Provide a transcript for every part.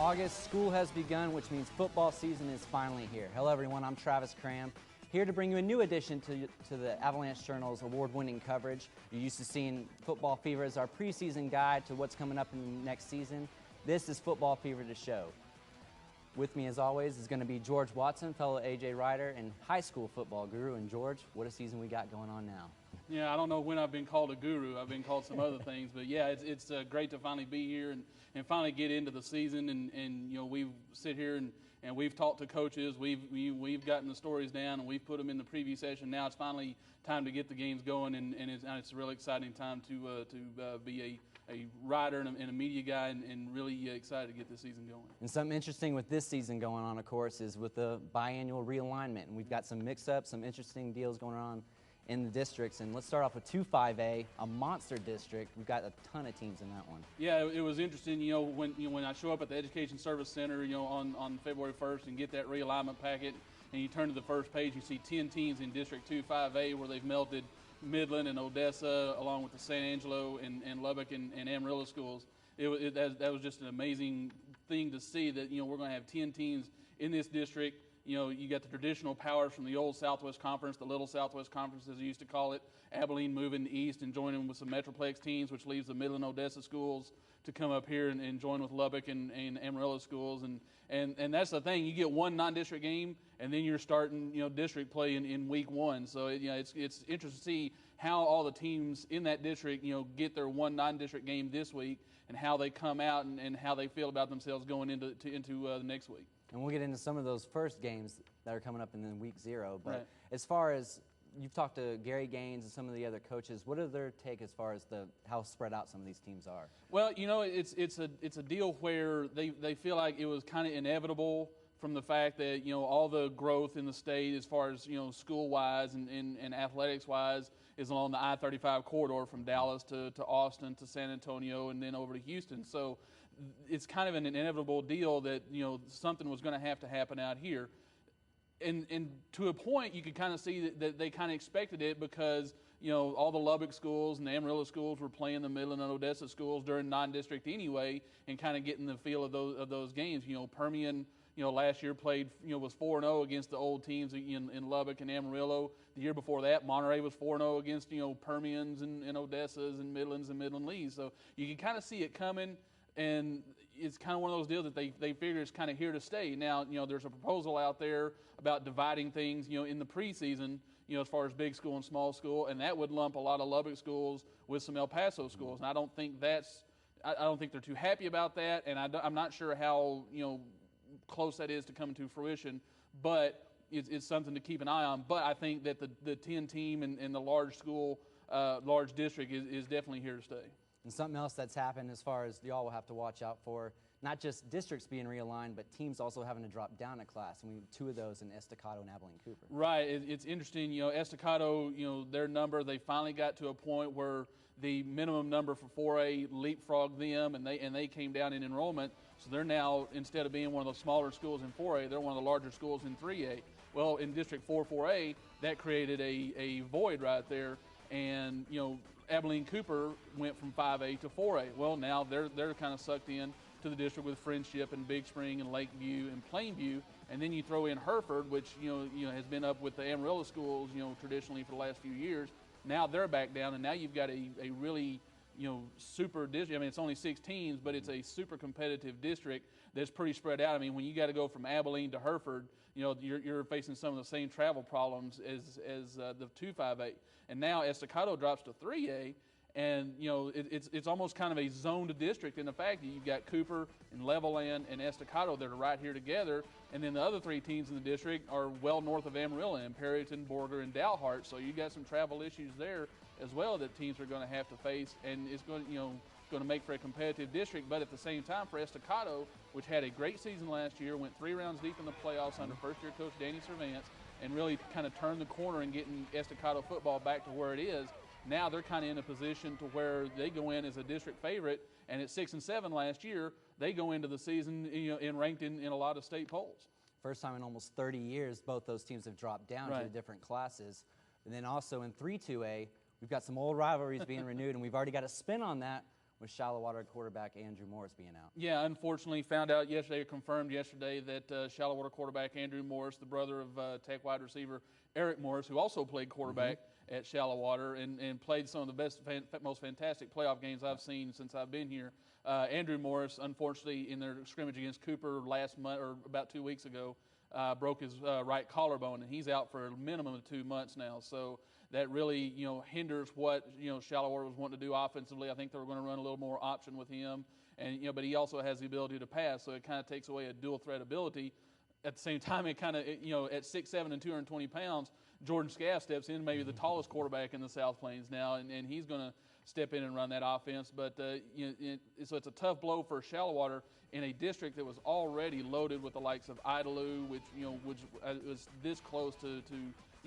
August, school has begun, which means football season is finally here. Hello everyone, I'm Travis Cram, here to bring you a new edition to the Avalanche-Journal's award-winning coverage. You're used to seeing Football Fever as our preseason guide to what's coming up in the next season. This is Football Fever to show. With me as always is going to be George Watson, fellow AJ writer and high school football guru. And George, what a season we got going on now. Yeah, I don't know when I've been called a guru. I've been called some other things, but yeah, it's great to finally be here and finally get into the season. And you know, we sit here and we've talked to coaches. We've gotten the stories down and we've put them in the preview session. Now it's finally time to get the games going, and it's a really exciting time to be a writer and a media guy, and really excited to get this season going. And something interesting with this season going on, of course, is with the biannual realignment. And we've got some mix-ups, some interesting deals going on in the districts. And let's start off with 2-5A, a monster district. We've got a ton of teams in that one. Yeah, it was interesting, when I show up at the Education Service Center, on February 1st and get that realignment packet, and you turn to the first page, you see 10 teams in District 2-5A where they've melted Midland and Odessa, along with the San Angelo and Lubbock and Amarillo schools. That was just an amazing thing to see, that we're going to have 10 teams in this district. You got the traditional powers from the old Southwest Conference, the Little Southwest Conference as they used to call it. Abilene moving east and joining with some Metroplex teams, which leaves the Midland Odessa schools to come up here and join with Lubbock and Amarillo schools. And that's the thing. You get one non-district game, and then you're starting district play in week one. So it's interesting to see how all the teams in that district get their one non-district game this week, and how they come out and how they feel about themselves going into the next week. And we'll get into some of those first games that are coming up in the week 0. But right. As far as you've talked to Gary Gaines and some of the other coaches, what are their take as far as how spread out some of these teams are? Well, it's a deal where they feel like it was kind of inevitable from the fact that all the growth in the state as far as school wise and athletics wise is along the I-35 corridor from Dallas to Austin to San Antonio and then over to Houston. So it's kind of an inevitable deal that something was going to happen out here. And to a point, you could kind of see that they kind of expected it, because all the Lubbock schools and the Amarillo schools were playing the Midland and Odessa schools during non-district anyway, and kind of getting the feel of those games. Permian, last year played was 4-0 against the old teams in Lubbock and Amarillo. The year before that, Monterey was 4-0 against Permians and Odessas and Midlands and Midland Lees. So you can kind of see it coming. And it's kind of one of those deals that they figure is kind of here to stay. Now, there's a proposal out there about dividing things, in the preseason, as far as big school and small school, and that would lump a lot of Lubbock schools with some El Paso schools. And I don't think they're too happy about that, and I'm not sure how close that is to coming to fruition. But it's something to keep an eye on. But I think that the 10 team and the large school, large district is definitely here to stay. And something else that's happened as far as y'all will have to watch out for, not just districts being realigned, but teams also having to drop down a class. And we have 2 of those in Estacado and Abilene Cooper. Right. It's interesting. Estacado, their number, they finally got to a point where the minimum number for 4A leapfrogged them, and they came down in enrollment. So they're now, instead of being one of the smaller schools in 4A, they're one of the larger schools in 3A. Well, in District 4A, that created a void right there. And Abilene Cooper went from 5A to 4A. Well, now they're kind of sucked in to the district with Friendship and Big Spring and Lakeview and Plainview, and then you throw in Hereford, which has been up with the Amarillo schools traditionally for the last few years. Now they're back down, and now you've got a really super district. I mean, it's only 6 teams, but it's a super competitive district that's pretty spread out. I mean, when you got to go from Abilene to Hereford, you're facing some of the same travel problems as the 2-5A. And now Estacado drops to 3A, and it's almost kind of a zoned district in the fact that you've got Cooper and Levelland and Estacado that are right here together, and then the other 3 teams in the district are well north of Amarillo, and Perryton, Borger, and Dalhart. So you got some travel issues there as well that teams are going to have to face, and it's going to make for a competitive district. But at the same time, for Estacado, which had a great season last year, went 3 rounds deep in the playoffs under first-year coach Danny Cervantz, and really kind of turned the corner and getting Estacado football back to where it is. Now they're kind of in a position to where they go in as a district favorite, and at 6-7 last year, they go into the season and ranked in a lot of state polls. First time in almost 30 years, both those teams have dropped down to the different classes. And then also in 3-2A, we've got some old rivalries being renewed, and we've already got a spin on that with shallow water quarterback Andrew Morris being out. Yeah, unfortunately, found out yesterday, confirmed yesterday, that shallow water quarterback Andrew Morris, the brother of Tech wide receiver Eric Morris, who also played quarterback at shallow water and played some of the best, most fantastic playoff games I've seen since I've been here. Andrew Morris, unfortunately, in their scrimmage against Cooper last month or about 2 weeks ago, broke his right collarbone, and he's out for a minimum of 2 months now. So that really, hinders what, shallow water was wanting to do offensively. I think they were going to run a little more option with him, and but he also has the ability to pass, so it kind of takes away a dual threat ability. At the same time, it kind of, at 6'7" and 220 pounds, Jordan Scaff steps in, maybe the tallest quarterback in the South Plains now, and he's going to step in and run that offense. But so it's a tough blow for shallow water in a district that was already loaded with the likes of Idalou, which was this close to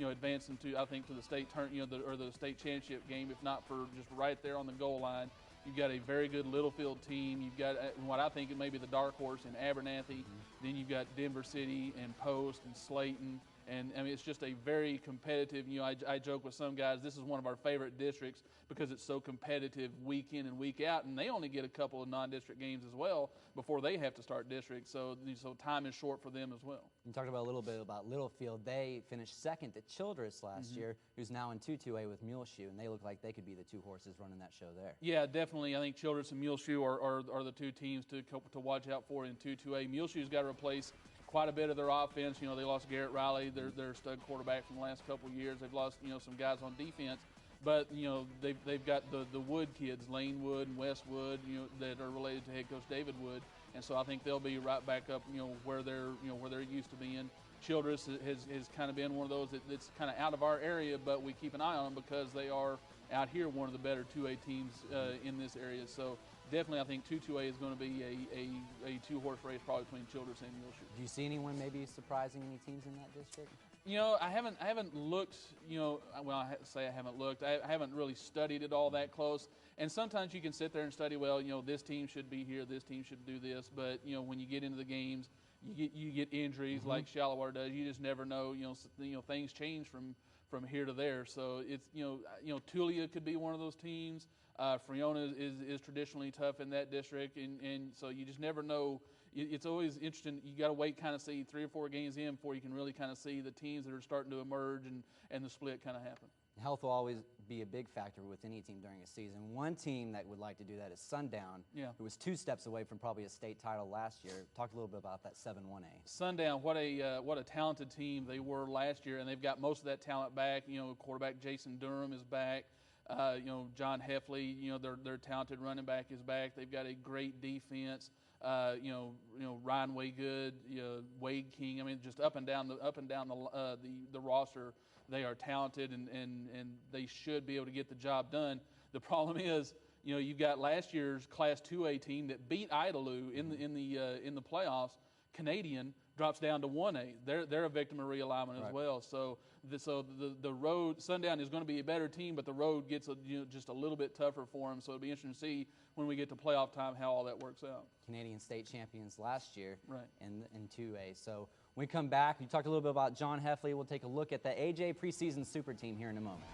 advancing to, I think, to the state or the state championship game, if not for just right there on the goal line. You've got a very good Littlefield team. You've got what I think may be the dark horse in Abernathy. Then you've got Denver City and Post and Slayton. And, I mean, it's just a very competitive, I joke with some guys, this is one of our favorite districts because it's so competitive week in and week out. And they only get a couple of non-district games as well before they have to start district. So time is short for them as well. You talked about a little bit about Littlefield. They finished second at Childress last year, who's now in 2-2A with Muleshoe, and they look like they could be the two horses running that show there. Yeah, definitely. I think Childress and Muleshoe are the two teams to watch out for in 2-2A. Muleshoe's got to replace quite a bit of their offense. They lost Garrett Riley, their stud quarterback from the last couple of years. They've lost, some guys on defense. But, they've got the Wood kids, Lane Wood and Wes Wood, that are related to head coach David Wood. And so I think they'll be right back up, where they're used to being. Childress has kind of been one of those that's kind of out of our area, but we keep an eye on them because they are out here one of the better 2A teams in this area. So definitely I think 2-2A is going to be a two-horse race probably between Childress and Muleshoe. Do you see anyone maybe surprising any teams in that district? I haven't looked, well, I say I haven't looked. I haven't really studied it all that close. And sometimes you can sit there and study, well, this team should be here, this team should do this. But, when you get into the games, you get injuries like Shallow Water does. You just never know, things change from here to there. So it's, Tulia could be one of those teams. Friona is traditionally tough in that district, and so you just never know. It's always interesting. You got to wait, kind of see 3 or 4 games in before you can really kind of see the teams that are starting to emerge and the split kind of happen. Health will always be a big factor with any team during a season. One team that would like to do that is Sundown, who was 2 steps away from probably a state title last year. Talk a little bit about that 7-1A. Sundown, what a talented team they were last year, and they've got most of that talent back. Quarterback Jason Durham is back. John Heffley, their talented running back is back. They've got a great defense. Ryan Waygood, Wade King. I mean, just up and down the roster, they are talented and they should be able to get the job done. The problem is, you've got last year's Class 2A team that beat Idalou in the playoffs. Canadian drops down to 1A. They're a victim of realignment as well. So the road, Sundown is going to be a better team, but the road gets just a little bit tougher for them. So it'll be interesting to see when we get to playoff time how all that works out. Canadian state champions last year in 2A. So when we come back, we talked a little bit about John Heffley. We'll take a look at the AJ preseason super team here in a moment.